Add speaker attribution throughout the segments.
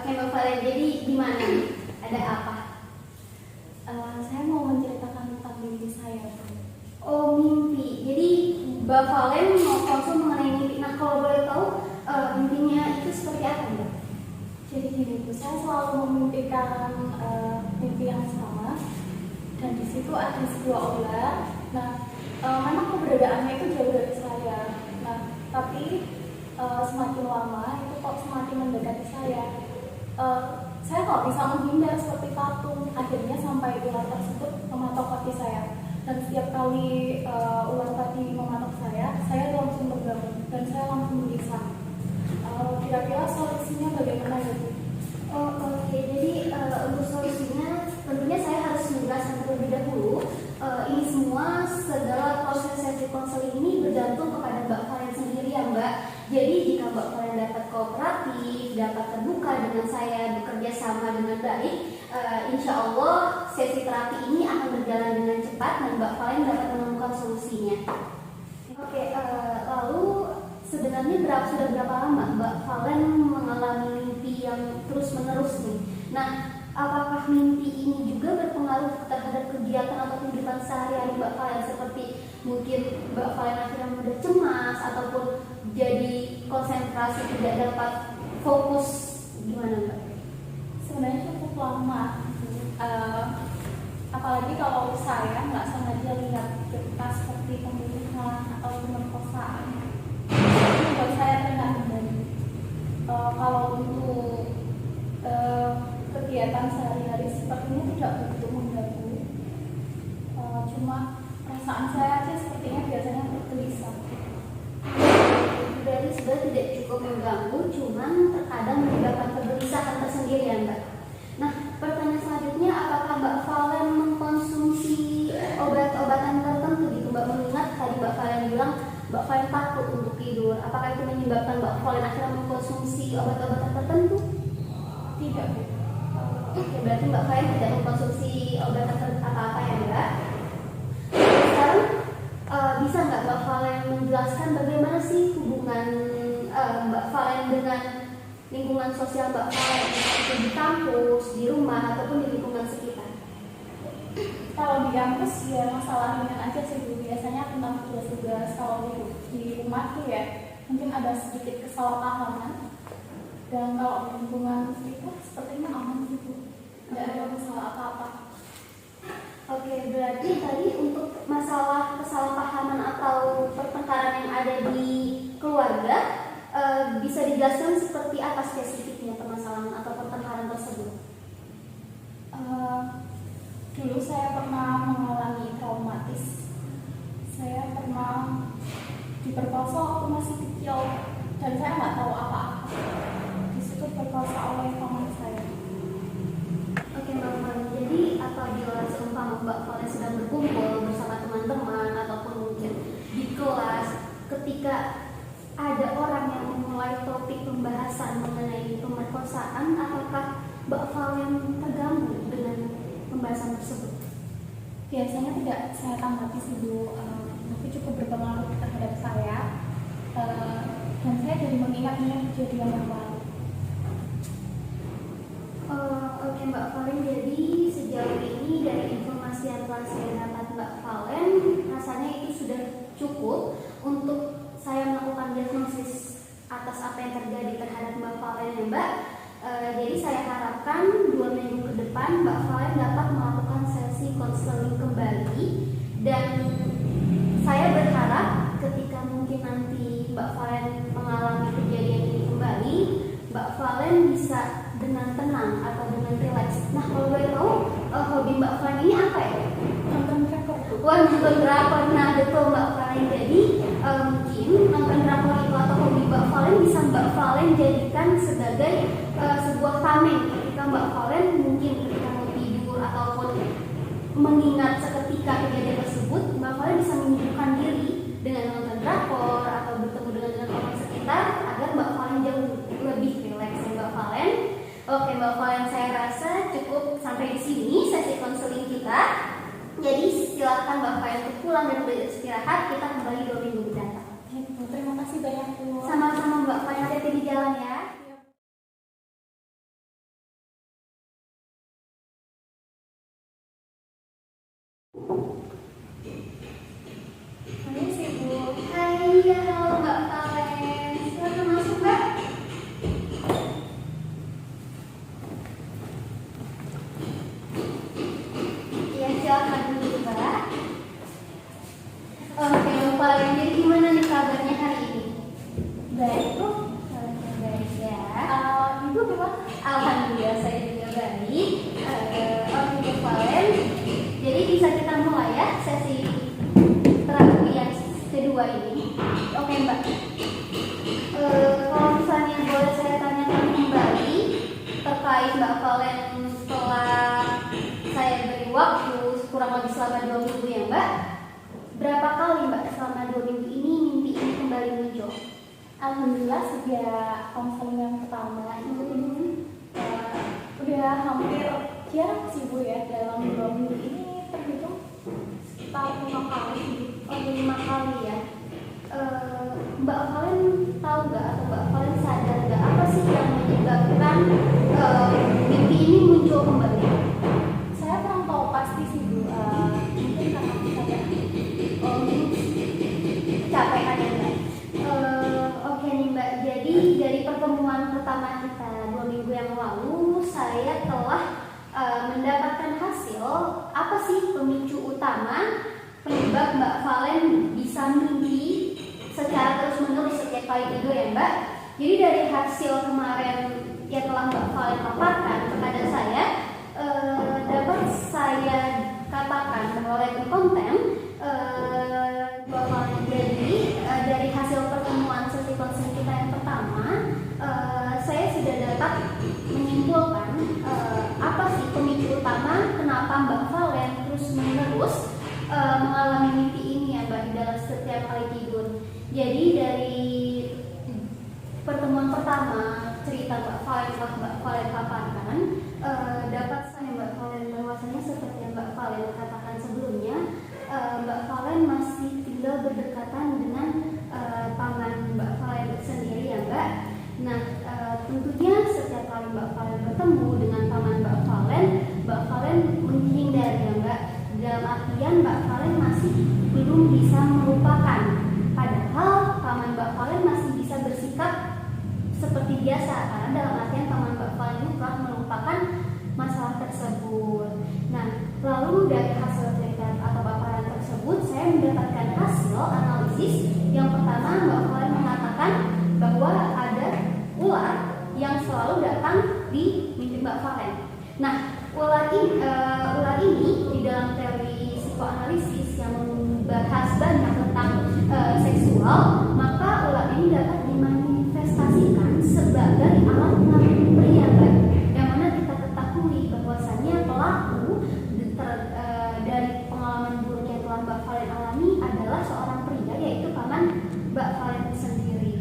Speaker 1: Oke Mbak Valen, jadi gimana nih? Ada apa?
Speaker 2: Saya mau menceritakan tentang mimpi saya.
Speaker 1: Oh mimpi, jadi Mbak Valen mau konsul mengenai mimpi. Nah kalau boleh tahu mimpinya itu seperti apa Mbak?
Speaker 2: Jadi gini Bu, saya selalu memimpikan mimpi yang sama, dan di situ ada sebuah aula. Nah, memang keberadaannya itu jauh dari saya. Nah, tapi semakin lama itu kok semakin mendekati saya. Saya kok bisa menghindar seperti patung. Akhirnya sampai ular tersebut mematok kaki saya. Dan setiap kali ular tadi mematok saya langsung terbangun dan saya langsung gelisah. Kira-kira solusinya bagaimana ya Bu?
Speaker 1: Oh oke, jadi untuk solusinya tentunya saya harus menjelaskan terlebih dahulu. Ini semua segala proses sesi konseling ini bergantung kepada Mbak Valen sendiri ya Mbak. Jadi jika Mbak Valen dapat kooperatif, dapat terbuka dengan saya, bekerja sama dengan baik, insya Allah sesi terapi ini akan berjalan dengan cepat dan Mbak Valen dapat menemukan solusinya. Oke, lalu sebenarnya sudah berapa lama Mbak Valen mengalami mimpi yang terus-menerus nih? Nah, apakah mimpi ini juga berpengaruh terhadap kegiatan atau kehidupan sehari-hari Mbak Valen, seperti mungkin Mbak Valen akhirnya mudah cemas ataupun jadi konsentrasi tidak dapat fokus, gimana Mbak?
Speaker 2: Sebenarnya cukup lama. Apalagi kalau saya nggak sengaja lihat berita seperti pembunuhan atau pemerkosaan, itu membuat saya terengah kembali. Kalau untuk kegiatan sehari-hari sepertinya tidak begitu mengganggu. Cuma perasaan saya aja sepertinya biasanya tergelisah.
Speaker 1: Berarti sudah tidak cukup mengganggu, cuman terkadang menyebabkan kegelisahan tersendiri ya Mbak. Nah, pertanyaan selanjutnya, apakah Mbak Valen mengkonsumsi obat-obatan tertentu gitu Mbak? Mengingat tadi Mbak Valen bilang Mbak Valen takut untuk tidur. Apakah itu menyebabkan Mbak Valen akhirnya mengkonsumsi obat-obatan tertentu?
Speaker 2: Tidak Bu.
Speaker 1: Oke, berarti Mbak Valen tidak mengkonsumsi obat apa-apa ya Mbak? Sekarang bisa nggak Mbak Valen menjelaskan bagaimana sih hubungan Mbak Valen dengan lingkungan sosial Mbak Valen, seperti di kampus, di rumah, ataupun di lingkungan sekitar?
Speaker 2: Kalau di kampus ya masalah ringan aja sih Bu. Biasanya tentang tugas-tugas. Kalau di rumah tuh ya mungkin ada sedikit kesalahpahaman. Dan kalau di lingkungan itu sepertinya aman sih Bu. Tidak ada masalah apa-apa.
Speaker 1: Oke, berarti tadi untuk masalah kesalahpahaman atau pertengkaran yang ada di keluarga, bisa dijelaskan seperti apa spesifiknya permasalahan atau pertengkaran tersebut?
Speaker 2: Dulu saya pernah mengalami traumatis. Saya pernah diperkosa waktu masih kecil dan saya nggak tahu apa-apa. Di situ diperkosa oleh paman saya.
Speaker 1: Oke Mbak Valen, jadi apabila seumpama Mbak Valen sedang berkumpul bersama teman-teman ataupun mungkin di kelas, ketika ada orang yang memulai topik pembahasan mengenai pemerkosaan, apakah Mbak Valen terganggu dengan pembahasan tersebut?
Speaker 2: Biasanya tidak saya tanggapi sih Bu, tapi cukup berpengaruh terhadap saya, dan saya jadi mengingat-ingat kejadian yang lalu.
Speaker 1: Oke Mbak Valen, jadi sejauh ini dari informasi yang telah saya dapat Mbak Valen, rasanya itu sudah cukup untuk saya melakukan diagnosis atas apa yang terjadi terhadap Mbak Valen ya Mbak. Jadi saya harapkan 2 minggu ke depan Mbak Valen dapat melakukan sesi konseling kembali, dan saya berharap ketika mungkin nanti Mbak Valen mengalami kejadian ini kembali, Mbak Valen bisa dengan tenang atau dengan rileks. Nah, kalau boleh tahu hobi Mbak Valen ini apa ya?
Speaker 2: Nonton drakor.
Speaker 1: Wah, nonton drakor. Nah, betul Mbak Valen. Jadi mungkin nonton drakor itu atau hobi Mbak Valen bisa Mbak Valen jadikan sebagai sebuah tameng ketika Mbak Valen mungkin ketika mau tidur ataupun mengingat seketika kejadian tersebut, Mbak Valen bisa menyibukkan diri dengan nonton drakor atau bertemu dengan orang sekitar agar Mbak Valen jauh lebih rileks ya Mbak Valen. Oke Mbak Valen, saya rasa cukup sampai di sini sesi konseling kita. Jadi silakan Mbak Valen untuk pulang dan beristirahat. Kita kembali 2 minggu mendatang.
Speaker 2: Terima kasih banyak Bu.
Speaker 1: Sama-sama Mbak Valen, hati-hati di jalan ya. dua ini. Oke Mbak, kalau misalnya boleh saya tanyakan kembali terkait Mbak Valen setelah saya beri waktu kurang lebih selama 2 minggu ya Mbak, berapa kali Mbak selama 2 minggu ini mimpi ini kembali muncul?
Speaker 2: Alhamdulillah sejak konseling yang pertama itu udah hampir jarang sih Bu ya, dalam 2 minggu ini terhitung sekitar 5 kali.
Speaker 1: Oh 5 kali ya. Mbak Valen tahu nggak atau Mbak Valen sadar nggak apa sih yang menyebabkan mimpi ini muncul kembali?
Speaker 2: Saya kurang tahu pasti sih Bu, mungkin karena saya
Speaker 1: Kecapean ya Mbak. Oke nih Mbak, jadi dari pertemuan pertama kita 2 minggu yang lalu saya telah mendapatkan hasil apa sih pemicu utama penyebab Mbak Valen bisa mimpi secara terus-menerus setiap kali tidur ya Mbak. Jadi dari hasil kemarin yang telah Mbak Valen paparkan kepada saya, dapat saya katakan bahwa oleh konten bahwa jadi dari hasil pertemuan sesi konseling kita yang pertama, saya sudah dapat menyimpulkan apa sih pemicu utama kenapa Mbak Valen terus-menerus mengalami mimpi ini ya Mbak di dalam setiap kali tidur. Jadi dari pertemuan pertama cerita Mbak Valen telah Mbak Valen paparkan, dapat saya Mbak Valen bahwasanya seperti yang Mbak Valen katakan sebelumnya, Mbak Valen masih tinggal berdekatan dengan paman Mbak Valen sendiri ya Mbak. Nah tentunya setiap kali Mbak Valen bertemu dengan paman Mbak Valen menghindari ya Mbak. Dalam artian Mbak Valen masih belum bisa melupakan, padahal paman Mbak Valen masih bisa bersikap seperti biasa karena dalam artian paman Mbak Valen itu telah melupakan masalah tersebut. Nah lalu dari hasil cerita atau paparan tersebut saya mendapatkan hasil analisis. Yang pertama Mbak Valen mengatakan bahwa ada ular yang selalu datang di mimpi Mbak Valen. Nah ular ini di dalam teori psikoanalisis yang membahas banyak tentang seksual, maka ular ini dapat dimanifestasikan sebagai alat kelamin pria Mbak. Yang mana kita ketahui bahwasannya pelaku dari pengalaman buruk yang telah Mbak Valen alami adalah seorang pria, yaitu paman Mbak Valen sendiri.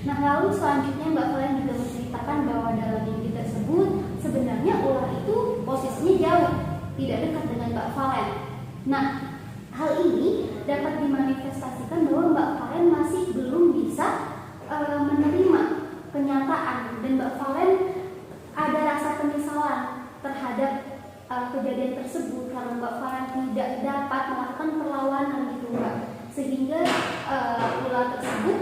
Speaker 1: Nah lalu selanjutnya Mbak Valen juga menceritakan bahwa dalam mimpi tersebut sebenarnya ular itu posisinya jauh, tidak dekat dengan Mbak Valen. Nah hal ini dapat dimanifestasikan bahwa Mbak Valen masih belum bisa menerima kenyataan, dan Mbak Valen ada rasa penyesalan terhadap kejadian tersebut karena Mbak Valen tidak dapat melakukan perlawanan gitu Mbak, sehingga ular tersebut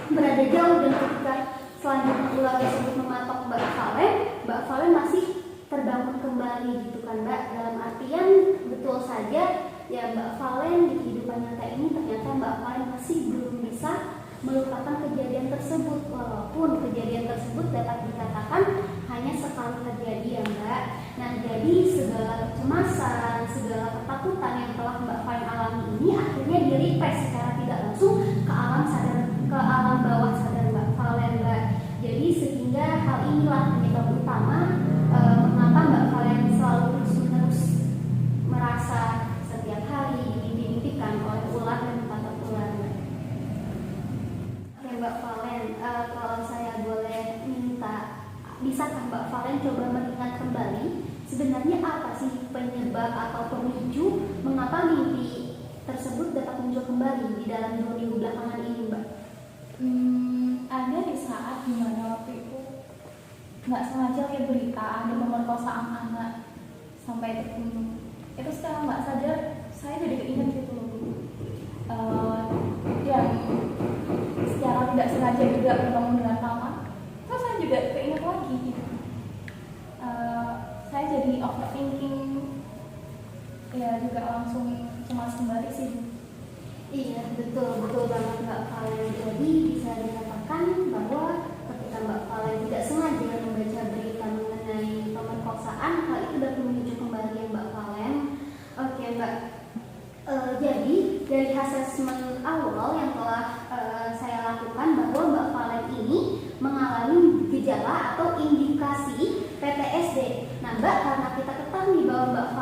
Speaker 1: berada jauh, dan ketika selanjutnya ular tersebut mematok Mbak Valen masih terbangun kembali gitu kan Mbak. Dalam artian betul saja ya Mbak Valen di kehidupan nyata ini ternyata Mbak Valen masih belum bisa melupakan kejadian tersebut, walaupun kejadian tersebut dapat dikatakan hanya sekali terjadi ya Mbak. Nah jadi segala kecemasan, segala ketakutan yang telah Mbak Valen alami ini akhirnya di-repress secara tidak langsung ke alam sadar, ke alam bawah sadar Mbak Valen Mbak. Jadi sehingga hal inilah penyebab utama mengapa Mbak Valen selalu terus-menerus merasa setiap hari dimimpikan oleh ular dan patok ular Mbak. Oke Mbak Valen, kalau saya boleh minta, bisakah Mbak Valen coba mengingat kembali sebenarnya apa sih penyebab atau pemicu mengapa mimpi tersebut dapat muncul kembali di dalam 2 minggu belakangan ini Mbak?
Speaker 2: Ada di saat dimana waktu itu nggak sengaja lihat berita ada pemerkosaan anak sampai terbunuh. Itu setelah nggak sadar saya jadi keinget gitu loh. Dan secara tidak sengaja juga bertemu dengan paman, terus saya juga keinget lagi gitu. Saya jadi overthinking, ya juga langsung cemas kembali sih.
Speaker 1: Iya betul banget Mbak Valen. Jadi bisa dikatakan bahwa ketika Mbak Valen tidak sengaja membaca berita mengenai pemerkosaan, hal itu dapat memicu kembali ya Mbak Valen. Oke Mbak, jadi dari asesmen awal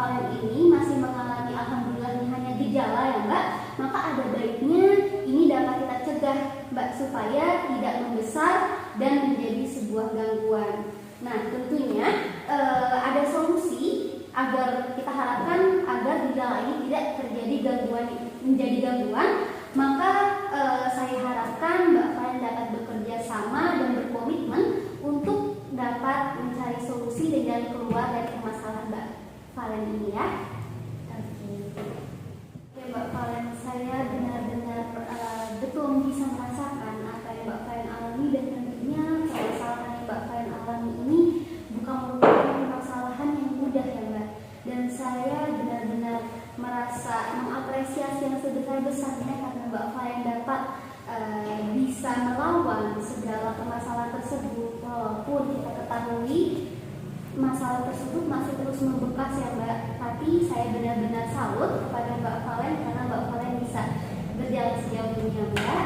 Speaker 1: Valen ini masih mengalami alhamdulillah hanya gejala ya Mbak, maka ada baiknya ini dapat kita cegah Mbak supaya tidak membesar dan menjadi sebuah gangguan. Nah tentunya ada solusi agar kita harapkan agar gejala ini tidak terjadi menjadi gangguan. Maka saya harapkan Mbak Valen dapat bekerja sama dan berkomitmen untuk dapat mencari solusi dengan keluar dari permasalahan Mbak Valen ini ya. Oke Mbak Valen, saya benar-benar betul bisa merasakan apa yang Mbak Valen alami, dan tentunya permasalahan yang Mbak Valen alami ini bukan merupakan permasalahan yang mudah ya Mbak. Dan saya benar-benar merasa mengapresiasi yang sebesar-besarnya karena Mbak Valen dapat bisa melawan segala permasalahan tersebut, walaupun kita ketahui masalah tersebut masih terus membekas ya Mbak. Tapi saya benar-benar salut kepada Mbak Valen karena Mbak Valen bisa berjalan sejauh ini ya Mbak.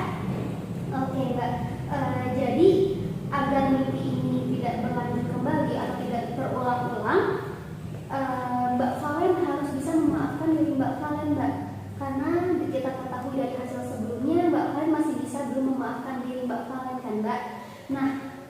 Speaker 1: Oke Mbak, jadi agar mimpi ini tidak berlanjut kembali atau tidak terulang-ulang, Mbak Valen harus bisa memaafkan diri Mbak Valen Mbak. Karena kita ketahui dari hasil sebelumnya Mbak Valen masih bisa belum memaafkan diri Mbak Valen kan Mbak. Nah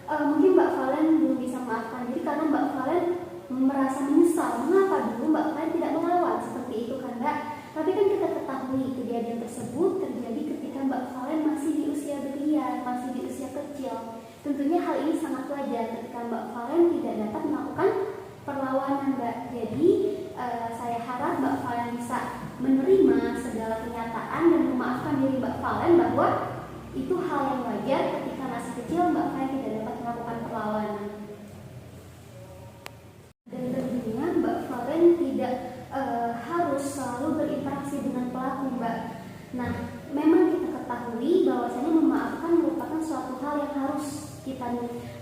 Speaker 1: mungkin Mbak Valen belum bisa memaafkan diri karena Mbak Valen merasa menyesal mengapa dulu Mbak Valen tidak melawan seperti itu kan Mbak. Tapi kan kita ketahui kejadian tersebut terjadi ketika Mbak Valen masih di usia belia, masih di usia kecil. Tentunya hal ini sangat wajar ketika Mbak Valen tidak dapat melakukan perlawanan Mbak. Jadi saya harap Mbak Valen bisa menerima segala kenyataan dan memaafkan diri Mbak Valen bahwa itu hal yang wajar ketika masih kecil Mbak Valen tidak dapat melakukan perlawanan. Dan tentunya Mbak Valen tidak harus selalu berinteraksi dengan pelaku Mbak. Nah memang kita ketahui bahwasanya memaafkan merupakan suatu hal yang harus kita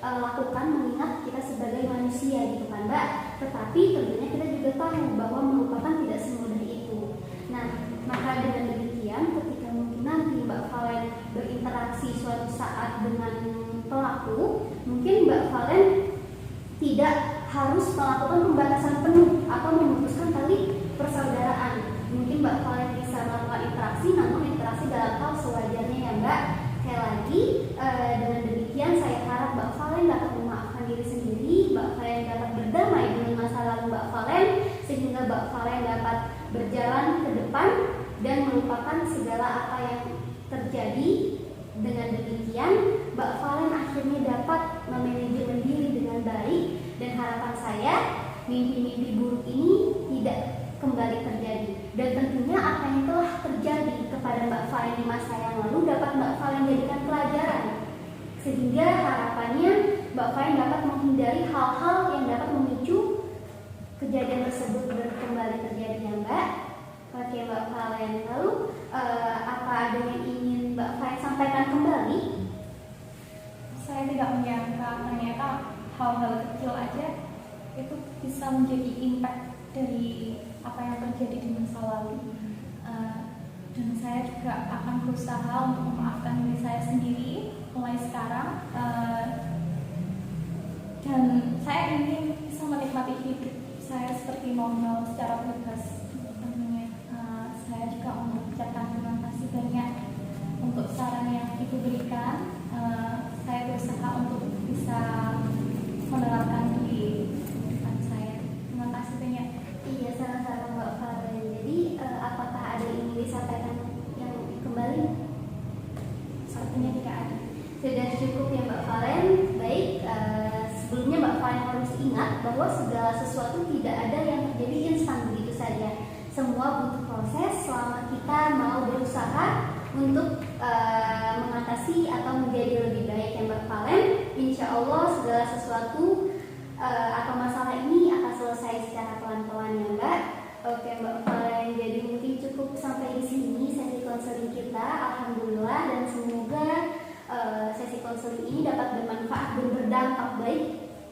Speaker 1: lakukan mengingat kita sebagai manusia gitu kan Mbak. Tetapi tentunya kita juga tahu bahwa melupakan tidak semudah itu. Nah maka dengan demikian ketika mungkin nanti Mbak Valen berinteraksi suatu saat dengan pelaku, mungkin Mbak Valen tidak harus melakukan pembatasan penuh atau memutuskan tali persaudaraan. Mungkin Mbak Valen bisa melakukan interaksi, namun interaksi dalam hal sewajarnya ya Mbak. Sekali lagi dengan demikian saya harap Mbak Valen dapat memaafkan diri sendiri, Mbak Valen dapat berdamai dengan masa lalu Mbak Valen, sehingga Mbak Valen dapat berjalan ke depan dan melupakan segala apa yang terjadi. Dengan demikian Mbak Valen akhirnya dapat memanajemen diri dengan baik, dan harapan saya mimpi-mimpi buruk ini tidak kembali terjadi. Dan tentunya apa yang telah terjadi kepada Mbak Valen di masa yang lalu dapat Mbak Valen jadikan pelajaran, sehingga harapannya Mbak Valen dapat menghindari hal-hal yang dapat memicu kejadian tersebut kembali terjadi ya Mbak. Oke Mbak Valen, lalu apa ada yang ingin Mbak Valen sampaikan kembali?
Speaker 2: Saya tidak menyangka ternyata hal-hal kecil aja itu bisa menjadi impact dari apa yang terjadi di masa lalu. Dan saya juga akan berusaha untuk memaafkan diri saya sendiri mulai sekarang. Dan saya ingin bisa menikmati hidup saya seperti normal secara bebas. Tentunya saya juga mengucapkan terima kasih banyak untuk saran yang Ibu berikan. Saya berusaha untuk bisa menerapkan di depan saya. Terima kasih banyak.
Speaker 1: Iya, sama-sama Mbak Valen. Jadi apakah ada yang ingin disampaikan yang kembali?
Speaker 2: Sepertinya tidak ada.
Speaker 1: Sudah cukup ya Mbak Valen. Baik, sebelumnya Mbak Valen harus ingat bahwa segala sesuatu tidak ada yang terjadi instan begitu saja. Semua butuh proses selama kita mau berusaha untuk mengatasi atau menjadi lebih baik ya Mbak Valen. Insya Allah segala sesuatu atau masalah ini akan selesai secara pelan-pelan ya Mbak. Oke Mbak Valen, jadi mungkin cukup sampai di sini sesi konseling kita. Alhamdulillah, dan semoga sesi konseling ini dapat bermanfaat dan berdampak baik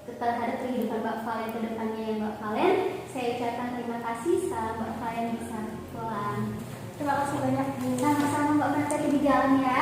Speaker 1: terhadap kehidupan Mbak Valen ke depannya ya Mbak Valen. Saya ucapkan terima kasih. Sekarang Mbak Valen bisa pulang.
Speaker 2: Terima kasih banyak Bu.
Speaker 1: Sama-sama Mbak Valen, di jalan ya.